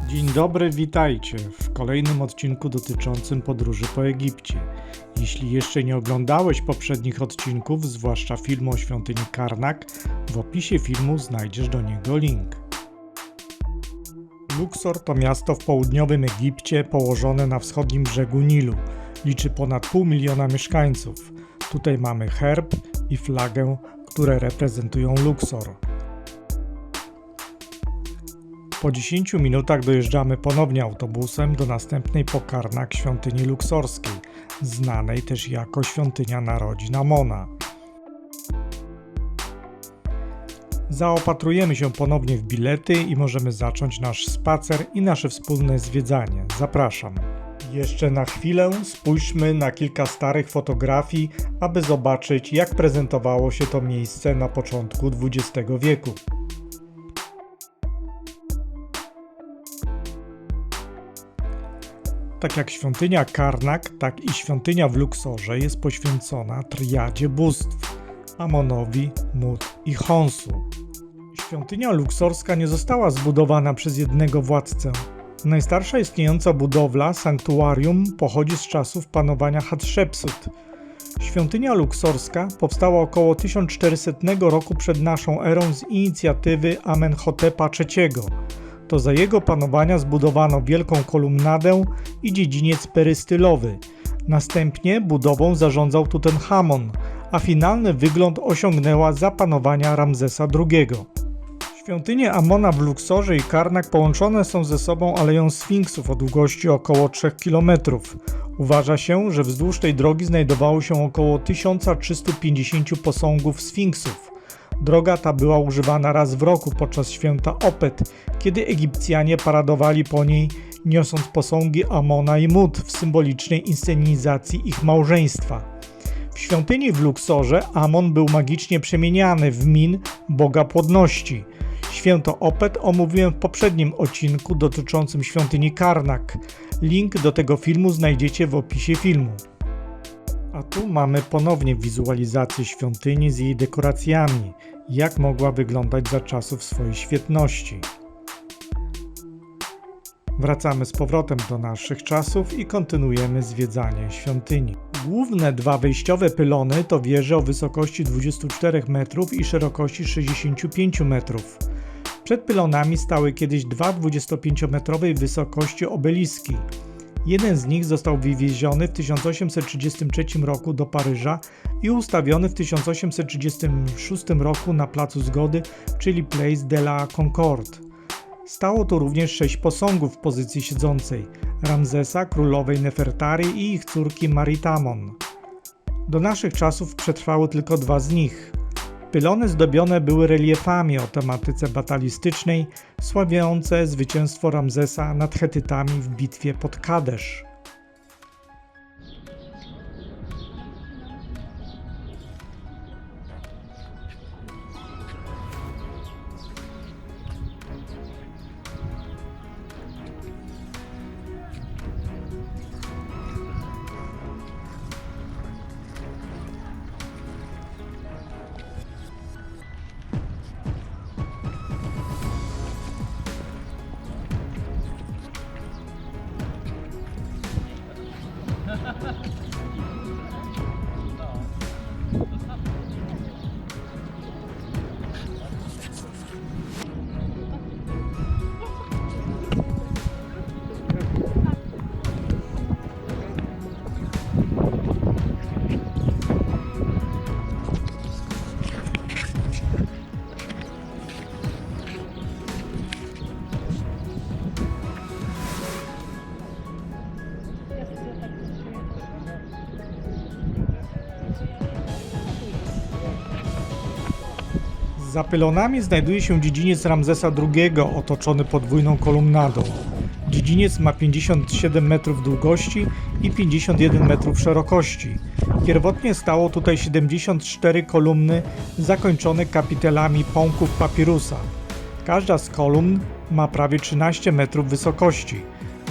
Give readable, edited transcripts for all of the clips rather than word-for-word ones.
Dzień dobry, witajcie w kolejnym odcinku dotyczącym podróży po Egipcie. Jeśli jeszcze nie oglądałeś poprzednich odcinków, zwłaszcza filmu o świątyni Karnak, w opisie filmu znajdziesz do niego link. Luxor to miasto w południowym Egipcie położone na wschodnim brzegu Nilu. Liczy ponad 500 000 mieszkańców. Tutaj mamy herb i flagę, które reprezentują Luxor. Po 10 minutach dojeżdżamy ponownie autobusem do następnej po Karnak świątyni luksorskiej, znanej też jako świątynia narodzin Amona. Zaopatrujemy się ponownie w bilety i możemy zacząć nasz spacer i nasze wspólne zwiedzanie. Zapraszam. Jeszcze na chwilę spójrzmy na kilka starych fotografii, aby zobaczyć, jak prezentowało się to miejsce na początku XX wieku. Tak jak świątynia Karnak, tak i świątynia w Luksorze jest poświęcona triadzie bóstw Amonowi, Mut i Chonsu. Świątynia luksorska nie została zbudowana przez jednego władcę. Najstarsza istniejąca budowla, sanktuarium, pochodzi z czasów panowania Hatszepsut. Świątynia luksorska powstała około 1400 roku przed naszą erą z inicjatywy Amenhotepa III. To za jego panowania zbudowano wielką kolumnadę i dziedziniec perystylowy. Następnie budową zarządzał Tutenchamon, a finalny wygląd osiągnęła za panowania Ramzesa II. Świątynie Amona w Luksorze i Karnak połączone są ze sobą aleją sfinksów o długości około 3 km. Uważa się, że wzdłuż tej drogi znajdowało się około 1350 posągów sfinksów. Droga ta była używana raz w roku podczas święta Opet, kiedy Egipcjanie paradowali po niej, niosąc posągi Amona i Mut w symbolicznej inscenizacji ich małżeństwa. W świątyni w Luksorze Amon był magicznie przemieniany w Min, boga płodności. Święto Opet omówiłem w poprzednim odcinku dotyczącym świątyni Karnak. Link do tego filmu znajdziecie w opisie filmu. A tu mamy ponownie wizualizację świątyni z jej dekoracjami, jak mogła wyglądać za czasów swojej świetności. Wracamy z powrotem do naszych czasów i kontynuujemy zwiedzanie świątyni. Główne dwa wejściowe pylony to wieże o wysokości 24 metrów i szerokości 65 metrów. Przed pylonami stały kiedyś dwa 25-metrowej wysokości obeliski. Jeden z nich został wywieziony w 1833 roku do Paryża i ustawiony w 1836 roku na Placu Zgody, czyli Place de la Concorde. Stało tu również 6 posągów w pozycji siedzącej: Ramzesa, królowej Nefertari i ich córki Maritamon. Do naszych czasów przetrwały tylko 2 z nich. Pylony zdobione były reliefami o tematyce batalistycznej, sławiące zwycięstwo Ramzesa nad Chetytami w bitwie pod Kadesz. Za pylonami znajduje się dziedziniec Ramzesa II otoczony podwójną kolumnadą. Dziedziniec ma 57 metrów długości i 51 metrów szerokości. Pierwotnie stało tutaj 74 kolumny zakończone kapitelami pąków papirusa. Każda z kolumn ma prawie 13 metrów wysokości.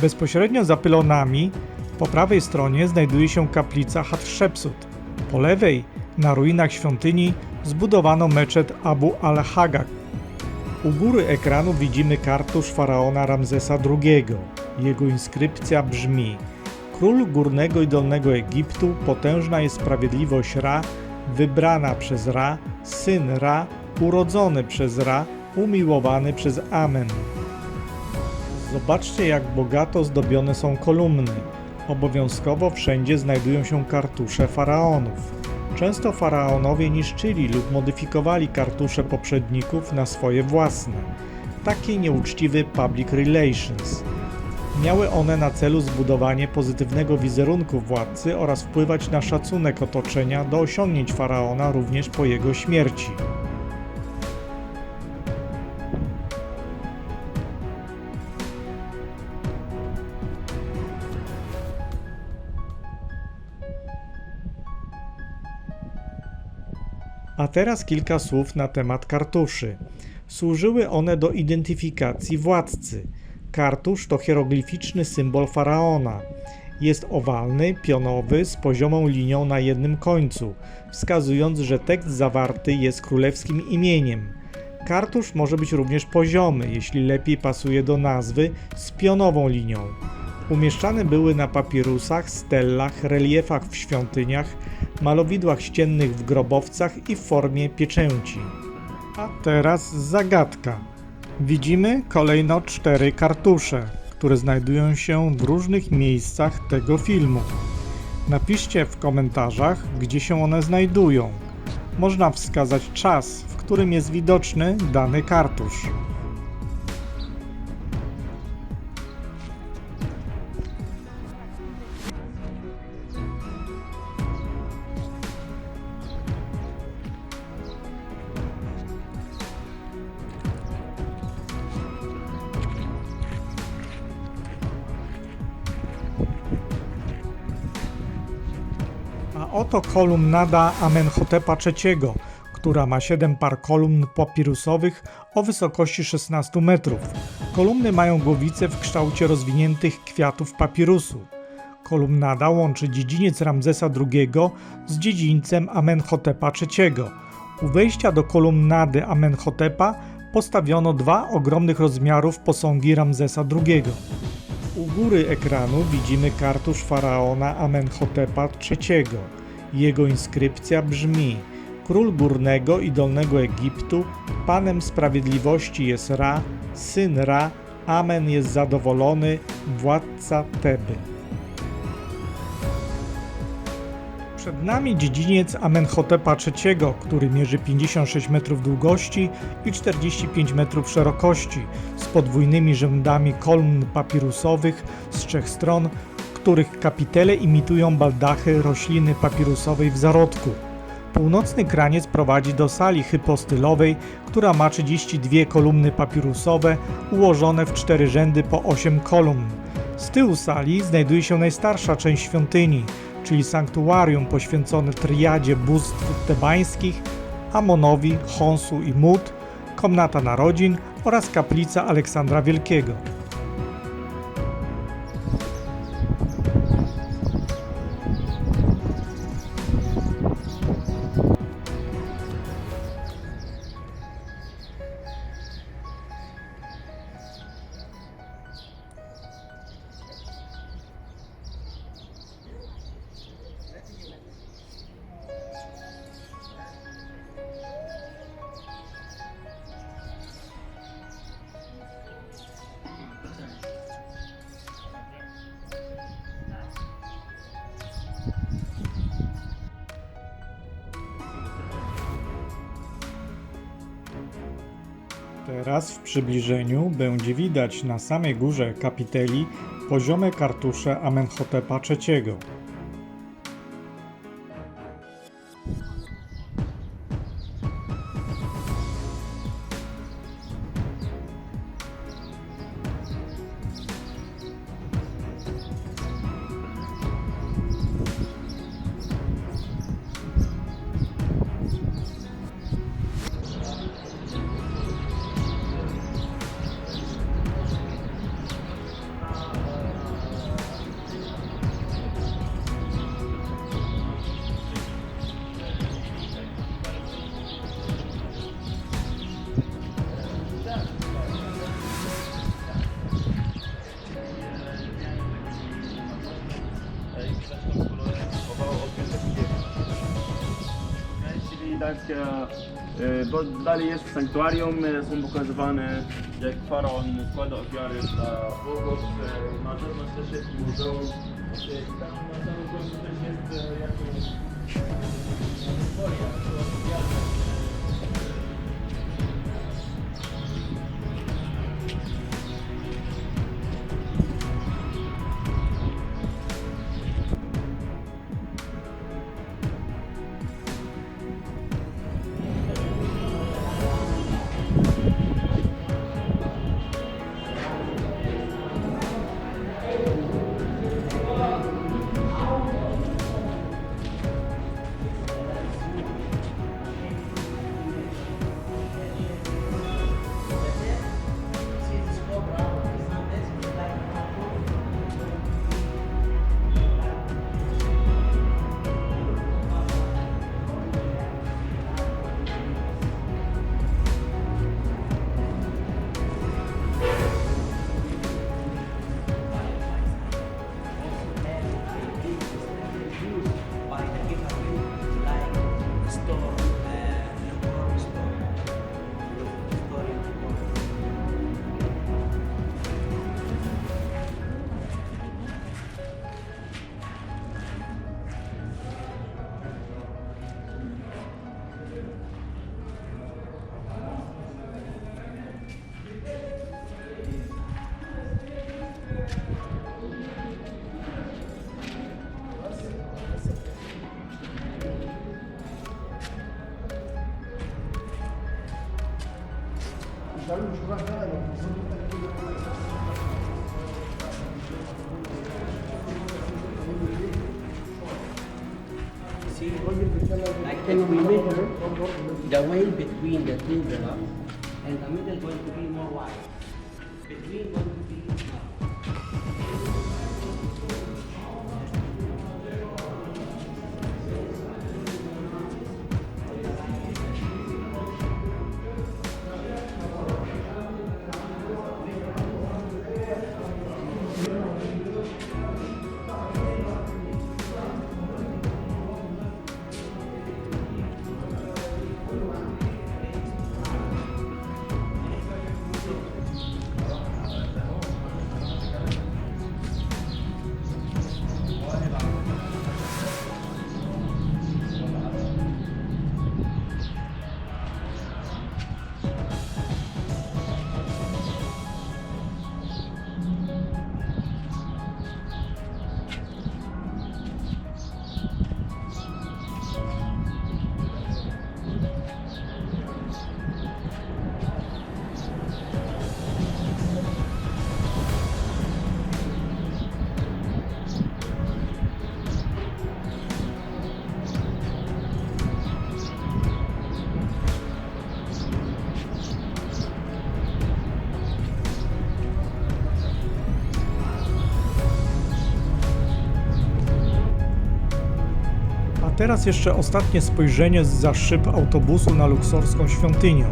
Bezpośrednio za pylonami po prawej stronie znajduje się kaplica Hatszepsut. Po lewej, na ruinach świątyni, zbudowano meczet Abu al-Hagag. U góry ekranu widzimy kartusz faraona Ramzesa II. Jego inskrypcja brzmi: Król Górnego i Dolnego Egiptu, potężna jest sprawiedliwość Ra, wybrana przez Ra, syn Ra, urodzony przez Ra, umiłowany przez Amen. Zobaczcie, jak bogato zdobione są kolumny. Obowiązkowo wszędzie znajdują się kartusze faraonów. Często faraonowie niszczyli lub modyfikowali kartusze poprzedników na swoje własne. Taki nieuczciwy public relations. Miały one na celu zbudowanie pozytywnego wizerunku władcy oraz wpływać na szacunek otoczenia do osiągnięć faraona również po jego śmierci. A teraz kilka słów na temat kartuszy. Służyły one do identyfikacji władcy. Kartusz to hieroglificzny symbol faraona. Jest owalny, pionowy, z poziomą linią na jednym końcu, wskazując, że tekst zawarty jest królewskim imieniem. Kartusz może być również poziomy, jeśli lepiej pasuje do nazwy, z pionową linią. Umieszczane były na papirusach, stellach, reliefach w świątyniach, malowidłach ściennych w grobowcach i w formie pieczęci. A teraz zagadka. Widzimy kolejno 4 kartusze, które znajdują się w różnych miejscach tego filmu. Napiszcie w komentarzach, gdzie się one znajdują. Można wskazać czas, w którym jest widoczny dany kartusz. A oto kolumnada Amenhotepa III, która ma 7 par kolumn papirusowych o wysokości 16 metrów. Kolumny mają głowice w kształcie rozwiniętych kwiatów papirusu. Kolumnada łączy dziedziniec Ramzesa II z dziedzińcem Amenhotepa III. U wejścia do kolumnady Amenhotepa postawiono 2 ogromnych rozmiarów posągi Ramzesa II. U góry ekranu widzimy kartusz faraona Amenhotepa III. Jego inskrypcja brzmi: Król Górnego i Dolnego Egiptu, Panem Sprawiedliwości jest Ra, syn Ra, Amen jest zadowolony, władca Teby. Przed nami dziedziniec Amenhotepa III, który mierzy 56 metrów długości i 45 metrów szerokości, z podwójnymi rzędami kolumn papirusowych z 3 stron, których kapitele imitują baldachy rośliny papirusowej w zarodku. Północny kraniec prowadzi do sali hypostylowej, która ma 32 kolumny papirusowe ułożone w 4 rzędy po 8 kolumn. Z tyłu sali znajduje się najstarsza część świątyni, czyli sanktuarium poświęcone triadzie bóstw tebańskich, Amonowi, Honsu i Mut, komnata narodzin oraz kaplica Aleksandra Wielkiego. Teraz w przybliżeniu będzie widać na samej górze kapiteli poziome kartusze Amenhotepa III. prezentacja, bo dalej jest sanktuarium, są pokazywane jak faraon składa ofiary dla bogów, na zewnątrz też jest muzeum, tam na samym końcu też jest jakaś historia, to opowiada. See, like can we measure the way between the two blocks, and the middle going to be more wide. Between going to be A teraz jeszcze ostatnie spojrzenie zza szyb autobusu na luksorską świątynię.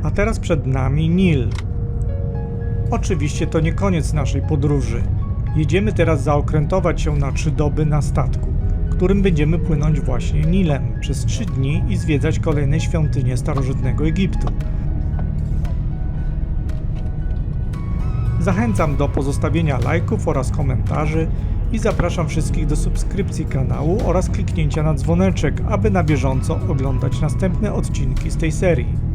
A teraz przed nami Nil. Oczywiście to nie koniec naszej podróży. Jedziemy teraz zaokrętować się na 3 doby na statku, którym będziemy płynąć właśnie Nilem przez 3 dni i zwiedzać kolejne świątynie starożytnego Egiptu. Zachęcam do pozostawienia lajków oraz komentarzy i zapraszam wszystkich do subskrypcji kanału oraz kliknięcia na dzwoneczek, aby na bieżąco oglądać następne odcinki z tej serii.